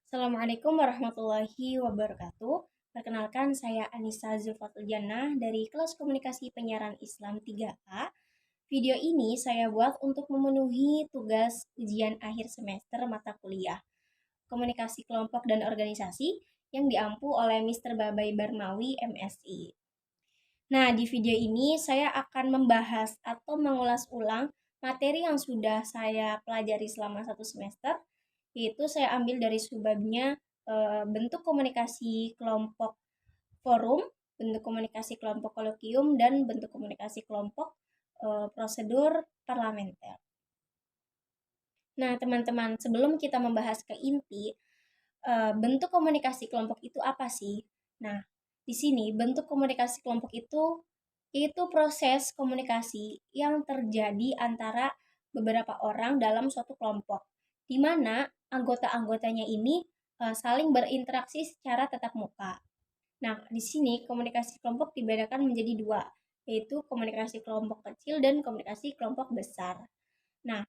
Assalamualaikum warahmatullahi wabarakatuh. Perkenalkan, saya Anissa Zulfatul Jannah dari kelas komunikasi penyiaran Islam 3A. Video ini saya buat untuk memenuhi tugas ujian akhir semester mata kuliah Komunikasi Kelompok dan Organisasi yang diampu oleh Mr. Babai Barmawi, MSI. Nah, di video ini saya akan membahas atau mengulas ulang materi yang sudah saya pelajari selama satu semester, yaitu saya ambil dari subbabnya bentuk komunikasi kelompok forum, bentuk komunikasi kelompok kolokium, dan bentuk komunikasi kelompok prosedur parlementer. Nah, teman-teman, sebelum kita membahas ke inti, bentuk komunikasi kelompok itu apa sih? Nah, di sini bentuk komunikasi kelompok itu yaitu proses komunikasi yang terjadi antara beberapa orang dalam suatu kelompok, di mana anggota-anggotanya ini saling berinteraksi secara tatap muka. Nah, di sini komunikasi kelompok dibedakan menjadi dua, yaitu komunikasi kelompok kecil dan komunikasi kelompok besar. Nah,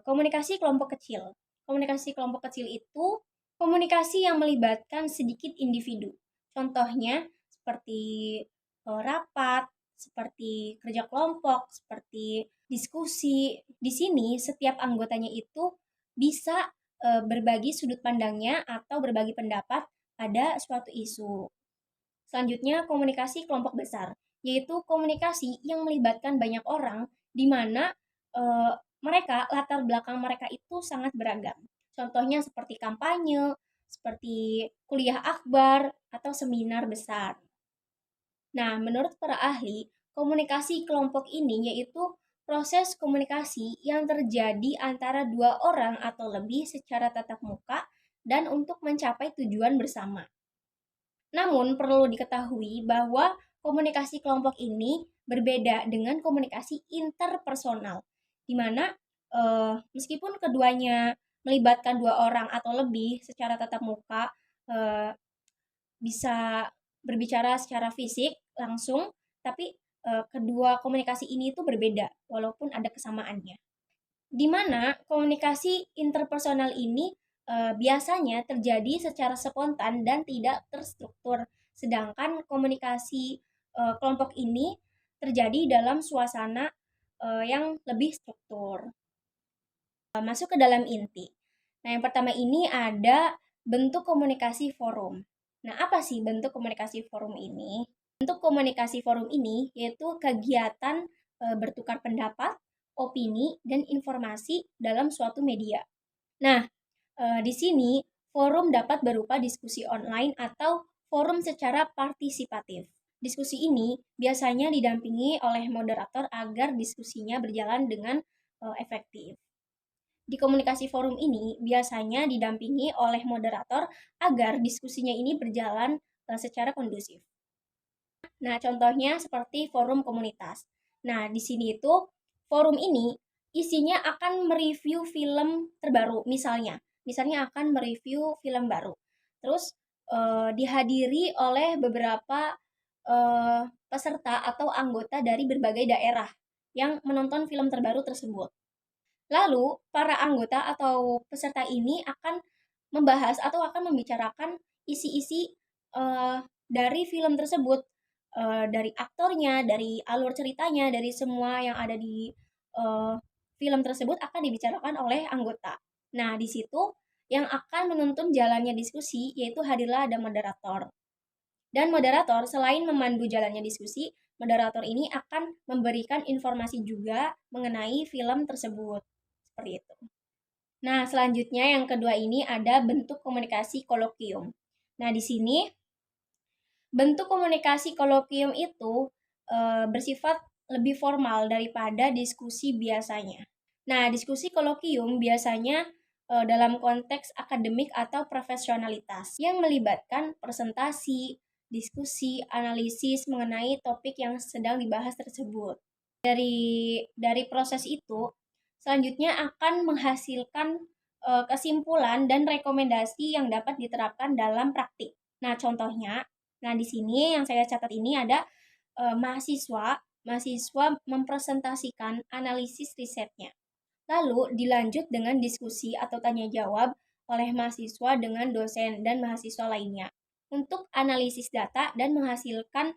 komunikasi kelompok kecil. Komunikasi kelompok kecil itu komunikasi yang melibatkan sedikit individu. Contohnya seperti rapat, seperti kerja kelompok, seperti diskusi. Di sini setiap anggotanya itu bisa berbagi sudut pandangnya atau berbagi pendapat pada suatu isu. Selanjutnya, komunikasi kelompok besar, yaitu komunikasi yang melibatkan banyak orang di mana eh, mereka latar belakang mereka itu sangat beragam. Contohnya seperti kampanye, seperti kuliah akbar atau seminar besar. Nah, menurut para ahli, komunikasi kelompok ini yaitu proses komunikasi yang terjadi antara dua orang atau lebih secara tatap muka dan untuk mencapai tujuan bersama. Namun, perlu diketahui bahwa komunikasi kelompok ini berbeda dengan komunikasi interpersonal, di mana meskipun keduanya melibatkan dua orang atau lebih secara tatap muka, eh, bisa berbicara secara fisik langsung, tapi kedua komunikasi ini itu berbeda, walaupun ada kesamaannya. Di mana komunikasi interpersonal ini biasanya terjadi secara spontan dan tidak terstruktur, sedangkan komunikasi kelompok ini terjadi dalam suasana yang lebih struktur. Masuk ke dalam inti. Nah, yang pertama ini ada bentuk komunikasi forum. Nah, apa sih bentuk komunikasi forum ini? Bentuk komunikasi forum ini yaitu kegiatan bertukar pendapat, opini, dan informasi dalam suatu media. Nah, di sini forum dapat berupa diskusi online atau forum secara partisipatif. Diskusi ini biasanya didampingi oleh moderator agar diskusinya berjalan dengan efektif. Di komunikasi forum ini biasanya didampingi oleh moderator agar diskusinya ini berjalan secara kondusif. Nah, contohnya seperti forum komunitas. Nah, di sini itu forum ini isinya akan mereview film terbaru, misalnya akan mereview film baru. Terus dihadiri oleh beberapa peserta atau anggota dari berbagai daerah yang menonton film terbaru tersebut. Lalu, para anggota atau peserta ini akan membahas atau akan membicarakan isi-isi dari film tersebut, dari aktornya, dari alur ceritanya, dari semua yang ada di uh, film tersebut akan dibicarakan oleh anggota. Nah, di situ yang akan menuntun jalannya diskusi yaitu hadirlah ada moderator. Dan moderator selain memandu jalannya diskusi, moderator ini akan memberikan informasi juga mengenai film tersebut. Seperti itu. Nah, selanjutnya yang kedua ini ada bentuk komunikasi kolokium. Nah, di sini bentuk komunikasi kolokium itu bersifat lebih formal daripada diskusi biasanya. Nah, diskusi kolokium biasanya dalam konteks akademik atau profesionalitas yang melibatkan presentasi, diskusi, analisis mengenai topik yang sedang dibahas tersebut. Dari proses itu, selanjutnya akan menghasilkan kesimpulan dan rekomendasi yang dapat diterapkan dalam praktik. Nah, contohnya, di sini yang saya catat ini ada mahasiswa mempresentasikan analisis risetnya. Lalu dilanjut dengan diskusi atau tanya jawab oleh mahasiswa dengan dosen dan mahasiswa lainnya untuk analisis data dan menghasilkan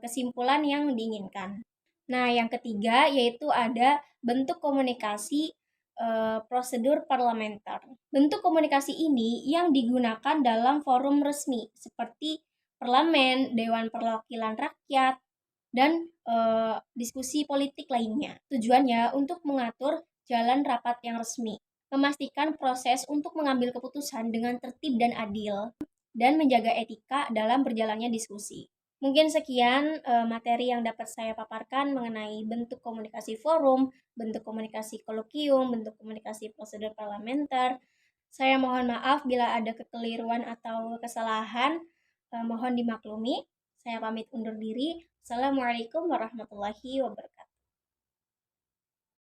kesimpulan yang diinginkan. Nah, yang ketiga yaitu ada bentuk komunikasi prosedur parlementer. Bentuk komunikasi ini yang digunakan dalam forum resmi seperti parlemen, Dewan Perwakilan Rakyat, dan diskusi politik lainnya. Tujuannya untuk mengatur jalan rapat yang resmi, memastikan proses untuk mengambil keputusan dengan tertib dan adil, dan menjaga etika dalam berjalannya diskusi. Mungkin sekian materi yang dapat saya paparkan mengenai bentuk komunikasi forum, bentuk komunikasi kolokium, bentuk komunikasi prosedur parlementer. Saya mohon maaf bila ada kekeliruan atau kesalahan, mohon dimaklumi. Saya pamit undur diri. Assalamualaikum warahmatullahi wabarakatuh.